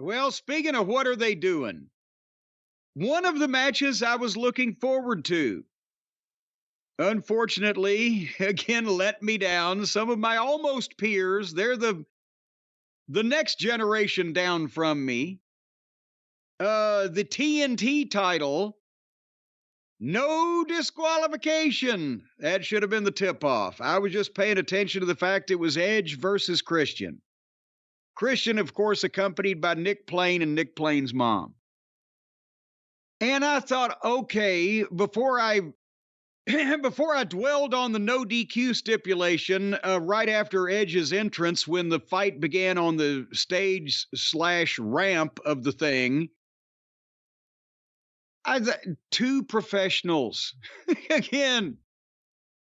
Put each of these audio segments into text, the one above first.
Well, speaking of what are they doing? One of the matches I was looking forward to, unfortunately, again, let me down. Some of my almost peers, they're the next generation down from me. The TNT title, no disqualification. That should have been the tip-off. I was just paying attention to the fact it was Edge versus Christian. Christian, of course, accompanied by Nick Plain and Nick Plain's mom. And I thought, okay, before I dwelled on the no DQ stipulation right after Edge's entrance when the fight began on the stage / ramp of the thing, two professionals. Again,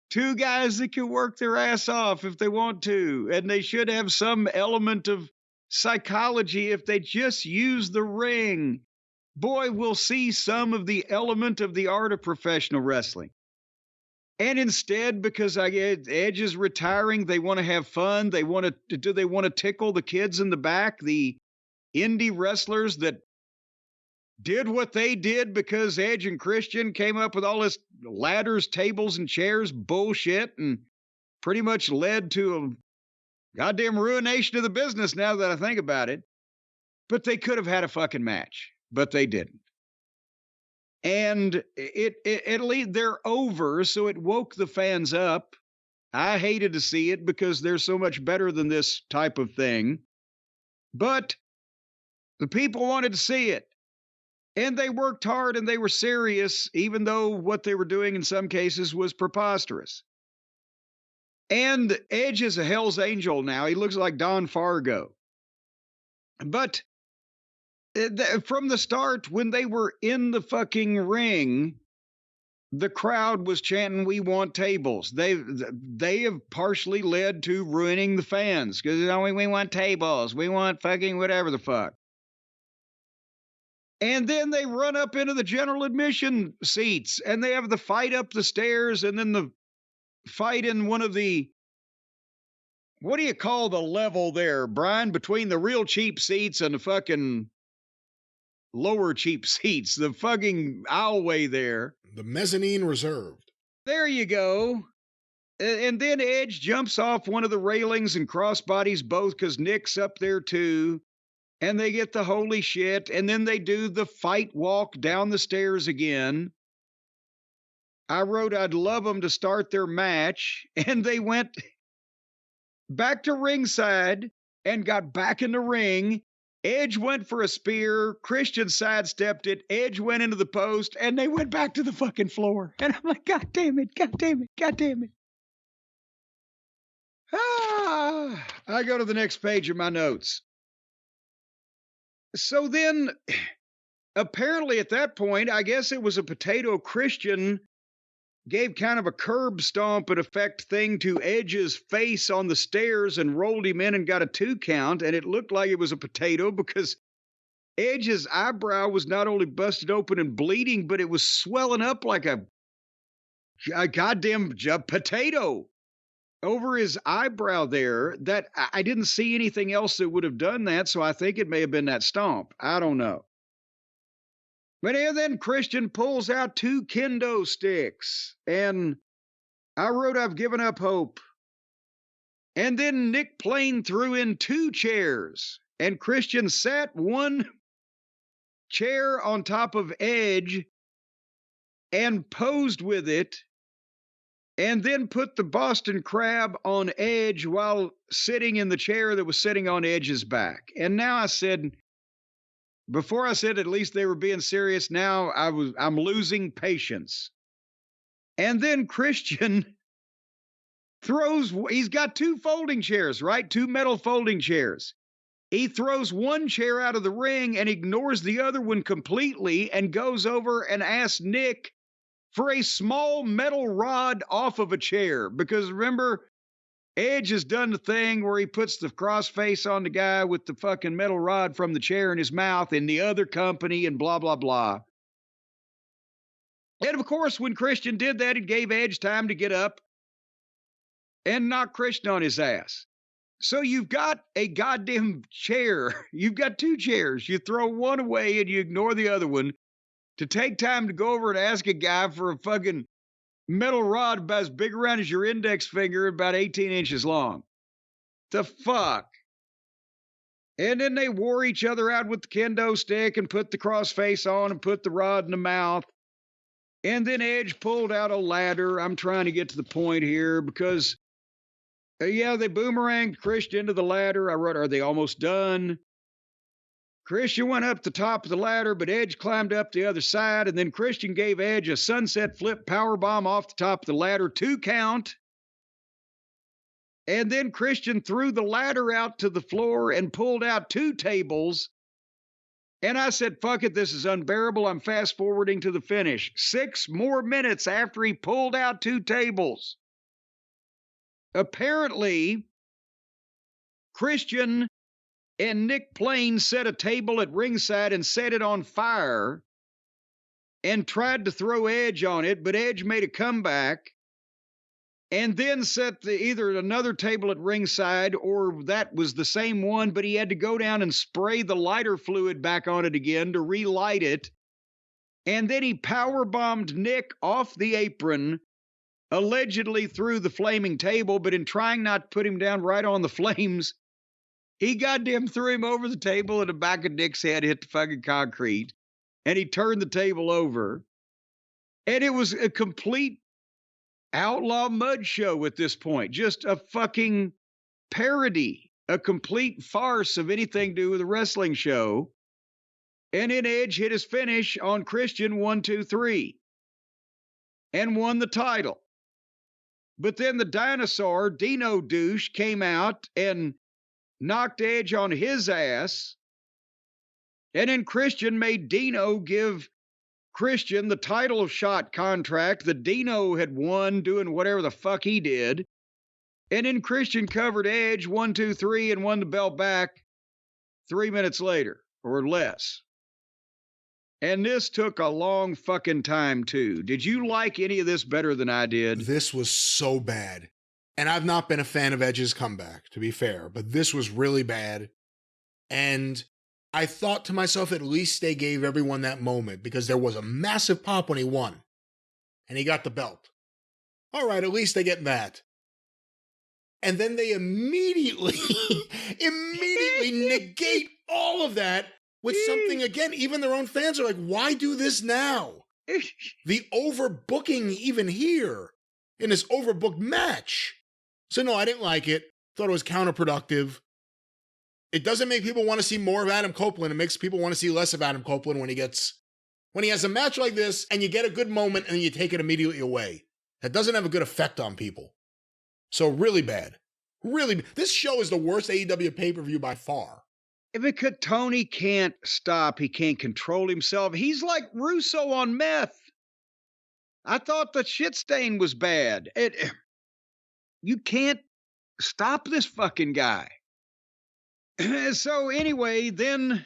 two guys that can work their ass off if they want to, and they should have some element of psychology if they just use the ring. Boy, we'll see some of the element of the art of professional wrestling. And instead, because Edge is retiring, they want to have fun. They want to tickle the kids in the back, the indie wrestlers that did what they did because Edge and Christian came up with all this ladders, tables, and chairs bullshit and pretty much led to a goddamn ruination of the business now that I think about it. But they could have had a fucking match, but they didn't. And they're over, so it woke the fans up. I hated to see it because they're so much better than this type of thing. But the people wanted to see it. And they worked hard and they were serious, even though what they were doing in some cases was preposterous. And Edge is a Hell's Angel now. He looks like Don Fargo. But from the start, when they were in the fucking ring, the crowd was chanting, "We want tables." They have partially led to ruining the fans because we want tables. We want fucking whatever the fuck. And then they run up into the general admission seats and they have the fight up the stairs and then the fight in one of the, what do you call the level there, Brian, between the real cheap seats and the fucking lower cheap seats, the fucking aisleway there. The mezzanine reserved. There you go. And then Edge jumps off one of the railings and crossbodies both because Nick's up there too. And they get the holy shit, and then they do the fight walk down the stairs again. I wrote I'd love them to start their match, and they went back to ringside and got back in the ring. Edge went for a spear, Christian sidestepped it, Edge went into the post, and they went back to the fucking floor. And I'm like, God damn it, God damn it, God damn it. I go to the next page of my notes. So then, apparently at that point, I guess it was a potato Christian gave kind of a curb stomp and effect thing to Edge's face on the stairs and rolled him in and got a 2 count. And it looked like it was a potato because Edge's eyebrow was not only busted open and bleeding, but it was swelling up like a goddamn potato over his eyebrow there. That I didn't see anything else that would have done that, so I think it may have been that stomp. I don't know. But then Christian pulls out 2 kendo sticks, and I wrote I've given up hope. And then Nick Plain threw in 2 chairs, and Christian sat one chair on top of Edge and posed with it, and then put the Boston Crab on Edge while sitting in the chair that was sitting on Edge's back. And now I said, before I said at least they were being serious, now I'm losing patience. And then Christian he's got 2 folding chairs, right? 2 metal folding chairs. He throws one chair out of the ring and ignores the other one completely and goes over and asks Nick for a small metal rod off of a chair. Because remember, Edge has done the thing where he puts the crossface on the guy with the fucking metal rod from the chair in his mouth in the other company and blah, blah, blah. And of course, when Christian did that, it gave Edge time to get up and knock Christian on his ass. So you've got a goddamn chair. You've got two chairs. You throw one away and you ignore the other one to take time to go over and ask a guy for a fucking metal rod about as big around as your index finger, about 18 inches long. The fuck? And then they wore each other out with the kendo stick and put the cross face on and put the rod in the mouth. And then Edge pulled out a ladder. I'm trying to get to the point here because, they boomeranged Christian to the ladder. I wrote, are they almost done? Christian went up the top of the ladder, but Edge climbed up the other side. And then Christian gave Edge a sunset flip powerbomb off the top of the ladder, 2 count. And then Christian threw the ladder out to the floor and pulled out 2 tables. And I said, fuck it, this is unbearable. I'm fast forwarding to the finish. 6 more minutes after he pulled out 2 tables. Apparently, Christian and Nick Plain set a table at ringside and set it on fire and tried to throw Edge on it, but Edge made a comeback and then set either another table at ringside or that was the same one, but he had to go down and spray the lighter fluid back on it again to relight it. And then he powerbombed Nick off the apron, allegedly through the flaming table, but in trying not to put him down right on the flames, he goddamn threw him over the table and the back of Nick's head hit the fucking concrete. And he turned the table over. And it was a complete outlaw mud show at this point. Just a fucking parody, a complete farce of anything to do with a wrestling show. And then Edge hit his finish on Christian 1, 2, 3 and won the title. But then the dinosaur, Dino Douche, came out and knocked Edge on his ass. And then Christian made Dino give Christian the title shot contract that Dino had won doing whatever the fuck he did. And then Christian covered Edge 1, 2, 3 and won the belt back 3 minutes later or less. And this took a long fucking time too. Did you like any of this better than I did? This was so bad. And I've not been a fan of Edge's comeback, to be fair, but this was really bad. And I thought to myself, at least they gave everyone that moment because there was a massive pop when he won and he got the belt. All right, at least they get that. And then they immediately negate all of that with something, again, even their own fans are like, why do this now? The overbooking even here in this overbooked match. So no, I didn't like it. Thought it was counterproductive. It doesn't make people want to see more of Adam Copeland. It makes people want to see less of Adam Copeland when he has a match like this and you get a good moment and then you take it immediately away. That doesn't have a good effect on people. So really bad. Really, this show is the worst AEW pay-per-view by far. Because Tony can't stop, he can't control himself. He's like Russo on meth. I thought the shit stain was bad. You can't stop this fucking guy. So anyway, then